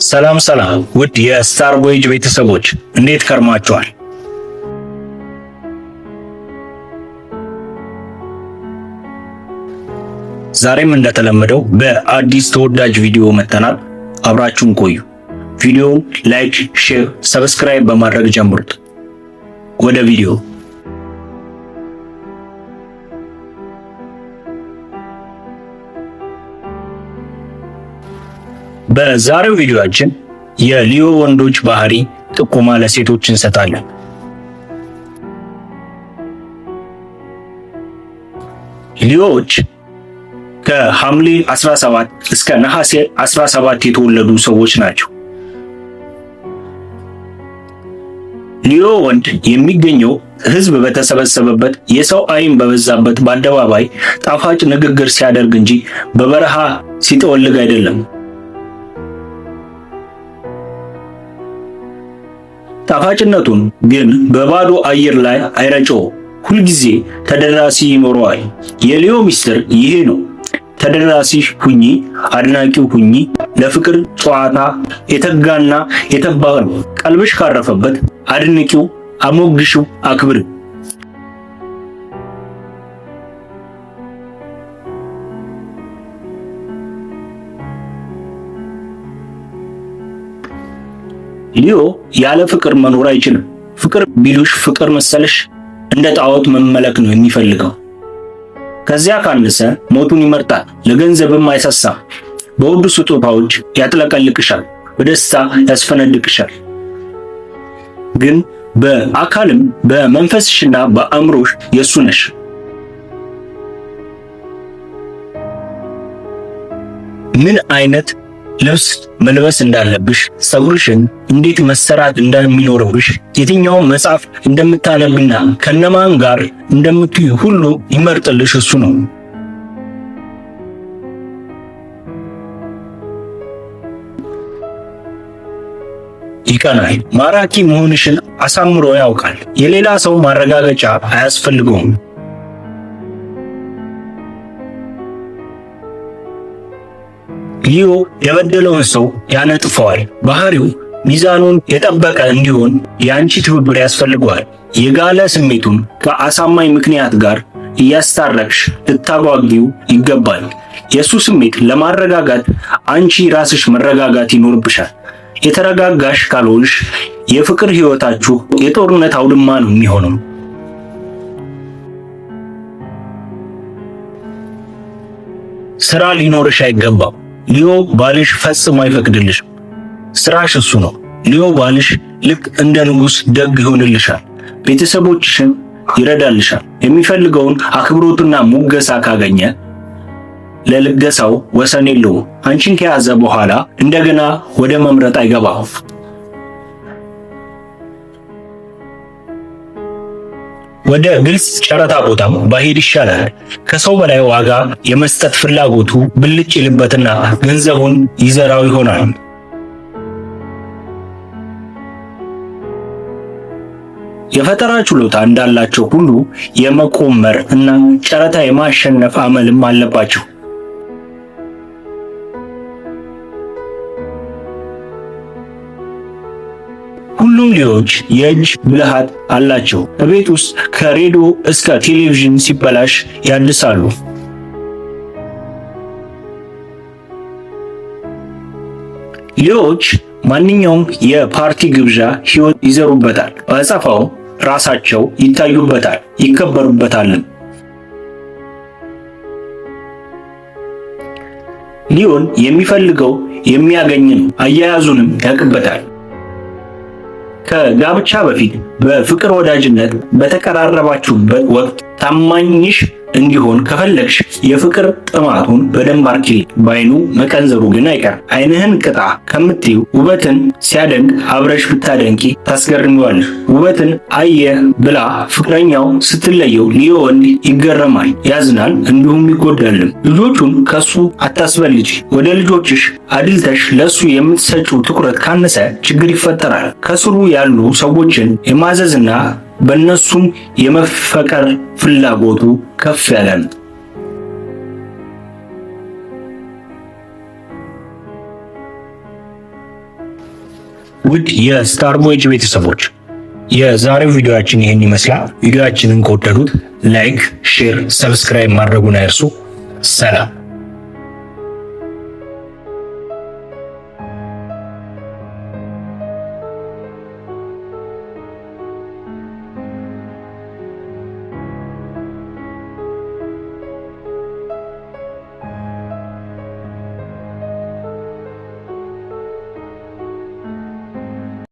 ሰላም ሰላም ውድ የስታር ቮይጅ ቤተሰቦች እንዴት ከርማችኋል? ዛሬም እንደተለመደው በአዲስ ተወዳጅ ቪዲዮ መጥተናል። አብራችሁን ቆዩ። ቪዲዮውን ላይክ፣ ሼር፣ ሰብስክራይብ በማድረግ ጀምሩት። ወደ ቪዲዮ በዛሬው ቪዲዮአችን የሊዮ ወንዶች ባህሪ ጥቆማ ለሴቶች እንሰጣለን። ሊዮዎች ከሐምሌ 17 እስከ ነሐሴ 17 የተወለዱ ሰዎች ናቸው። ሊዮ ወንድ የሚገኘው ሕዝብ በተሰበሰበበት የሰው ዓይን በበዛበት በአደባባይ ጣፋጭ ንግግር ሲያደርግ እንጂ በበረሃ ሲጠወልግ አይደለም። ጣፋጭነቱን ግን በባዶ አየር ላይ አይረጨው፣ ሁልጊዜ ተደራሲ ይኖረዋል። የሊዮ ሚስጥር ይሄ ነው። ተደራሲ ሁኚ፣ አድናቂው ሁኚ። ለፍቅር ጨዋታ የተጋና የተባለ ነው። ቀልብሽ ካረፈበት አድንቂው፣ አሞግሽው፣ አክብር። ሊዮ ያለ ፍቅር መኖር አይችልም። ፍቅር ቢሉሽ ፍቅር መሰለሽ እንደ ጣዖት መመለክ ነው የሚፈልገው። ከዚያ ካነሰ ሞቱን ይመርጣል። ለገንዘብም አይሳሳም። በውድ ስጦታዎች ያጥለቀልቅሻል፣ በደስታ ያስፈነድቅሻል። ግን በአካልም በመንፈስሽና በአእምሮሽ የሱ ነሽ። ምን አይነት ልብስ መልበስ እንዳለብሽ፣ ፀጉርሽን እንዴት መሰራት እንደሚኖርብሽ፣ የትኛውን መጽሐፍ እንደምታነብና ከነማን ጋር እንደምትይ ሁሉ ይመርጥልሽ እሱ ነው። ይቀናል። ማራኪ መሆንሽን አሳምሮ ያውቃል። የሌላ ሰው ማረጋገጫ አያስፈልገውም። ሊዮ የበደለውን ሰው ያነጥፈዋል። ባህሪው ሚዛኑን የጠበቀ እንዲሆን የአንቺ ትብብር ያስፈልገዋል። የጋለ ስሜቱን ከአሳማኝ ምክንያት ጋር እያስታረቅሽ ልታጓጊው ይገባል። የሱ ስሜት ለማረጋጋት አንቺ ራስሽ መረጋጋት ይኖርብሻል። የተረጋጋሽ ካልሆንሽ የፍቅር ሕይወታችሁ የጦርነት አውድማ ነው የሚሆነው። ስራ ሊኖርሽ አይገባም። ሊዮ ባልሽ ፈጽሞ አይፈቅድልሽም። ስራሽ እሱ ነው። ሊዮ ባልሽ ልክ እንደ ንጉሥ ደግ ይሆንልሻል። ቤተሰቦችሽን ይረዳልሻል። የሚፈልገውን አክብሮትና ሙገሳ ካገኘ ለልገሳው ወሰን የለውም። አንቺን ከያዘ በኋላ እንደገና ወደ መምረጥ አይገባም። ወደ ግልጽ ጨረታ ቦታም ባሄድ ይሻላል። ከሰው በላይ ዋጋ የመስጠት ፍላጎቱ ብልጭ ይልበትና ገንዘቡን ይዘራው ይሆናል። የፈጠራ ችሎታ እንዳላቸው ሁሉ የመቆመር እና ጨረታ የማሸነፍ አመልም አለባቸው። ሁሉም ሊዮዎች የእጅ ብልሃት አላቸው። በቤት ውስጥ ከሬዲዮ እስከ ቴሌቪዥን ሲበላሽ ያድሳሉ። ሊዮዎች ማንኛውም የፓርቲ ግብዣ ሕይወት ይዘሩበታል። በአጸፋው ራሳቸው ይታዩበታል፣ ይከበሩበታል። ሊዮን የሚፈልገው የሚያገኝ ነው። አያያዙንም ያውቅበታል። ከጋብቻ በፊት በፍቅር ወዳጅነት በተቀራረባችሁበት ወቅት ታማኝሽ እንዲሆን ከፈለግሽ የፍቅር ጥማቱን በደንብ አርኪ። ባይኑ መቀንዘሩ ግን አይቀር። ዓይንህን ቅጣ ከምትዩ ውበትን ሲያደንቅ አብረሽ ብታደንቂ ታስገርሚዋለሽ። ውበትን አየህ ብላ ፍቅረኛው ስትለየው ሊዮ ወንድ ይገረማል፣ ያዝናል፣ እንዲሁም ይጎዳልም። ልጆቹን ከሱ አታስበልጪ። ወደ ልጆችሽ አድልተሽ ለሱ የምትሰጪው ትኩረት ካነሰ ችግር ይፈጠራል። ከስሩ ያሉ ሰዎችን የማዘዝና በእነሱም የመፈቀር ፍላጎቱ ከፍ ያለ ነው። ውድ የስታር ቮይጅ ቤተሰቦች የዛሬው ቪዲዮአችን ይህን ይመስላል። ቪዲዮአችንን ከወደዱት ላይክ፣ ሼር፣ ሰብስክራይብ ማድረጉን አይርሱ። ሰላም።